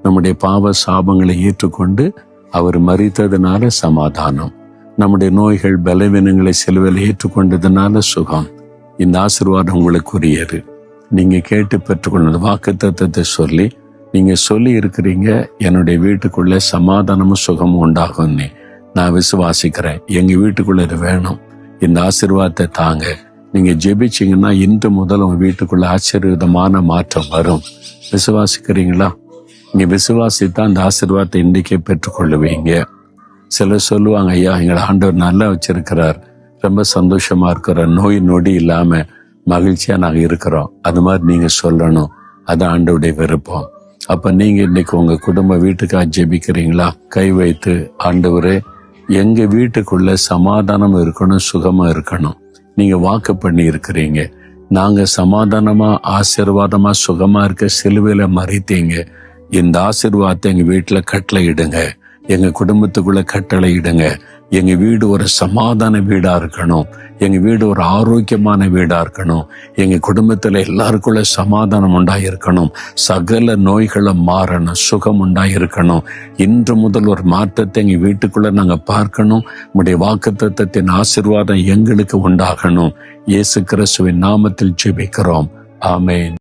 நம்முடைய பாவ சாபங்களை ஏற்றுக்கொண்டு அவர் மரித்ததுனால சமாதானம். நம்முடைய நோய்கள் பலவீனங்களை சிலுவையில் ஏற்றுக்கொண்டதுனால சுகம். இந்த ஆசீர்வாதம் உங்களுக்குரியது. நீங்க கேட்டு பெற்றுக்கொண்ட வாக்குத்தத்தத்தை சொல்லி நீங்க சொல்லி இருக்கிறீங்க, என்னுடைய வீட்டுக்குள்ள சமாதானமும் சுகமும் உண்டாகும்னு நான் விசுவாசிக்கிறேன். எங்க வீட்டுக்குள்ள இது வேணும். இந்த ஆசீர்வாதத்தை தாங்க. நீங்க ஜெபிச்சீங்கன்னா இன்று முதல் உங்க வீட்டுக்குள்ள ஆச்சரியமான மாற்றம் வரும். விசுவாசிக்கிறீங்களா? நீங்க விசுவாசித்தா அந்த ஆசீர்வாதத்தை இன்றைக்கே பெற்றுக்கொள்ளுவீங்க. சிலர் சொல்லுவாங்க, ஐயா எங்களை ஆண்டவர் நல்லா வச்சிருக்கிறார், ரொம்ப சந்தோஷமா இருக்கிறோம், நோய் நொடி இல்லாம மகிழ்ச்சியா நாங்க இருக்கிறோம். அது மாதிரி நீங்க சொல்லணும். அது ஆண்டவருடைய விருப்பம். அப்ப நீங்க இன்னைக்கு உங்க குடும்ப வீட்டுக்காக ஜெபிக்கிறீங்களா? கை வைத்து, ஆண்டவரே எங்க வீட்டுக்குள்ள சமாதானம் இருக்கணும், சுகமா இருக்கணும். நீங்க வாக்கு பண்ணி இருக்கிறீங்க. நாங்க சமாதானமா ஆசீர்வாதமா சுகமா இருக்க சிலுவையில மறித்தீங்க. இந்த ஆசீர்வாதத்தை எங்க வீட்டுல கட்டளை இடுங்க, எங்க குடும்பத்துக்குள்ள கட்டளை இடுங்க. எங்க வீடு ஒரு சமாதான வீடா இருக்கணும். எங்க வீடு ஒரு ஆரோக்கியமான வீடா இருக்கணும். எங்க குடும்பத்துல எல்லாருக்குள்ள சமாதானம் உண்டாயிருக்கணும். சகல நோய்களும் மாறணும், சுகம் உண்டாயிருக்கணும். இன்று முதல் ஒரு மாற்றத்தை எங்க வீட்டுக்குள்ள நாங்க பார்க்கணும். உடைய வாக்குத்தத்தத்தின் ஆசீர்வாதம் எங்களுக்கு உண்டாகணும். இயேசு கிறிஸ்துவின் நாமத்தில் ஜெபிக்கிறோம். ஆமென்.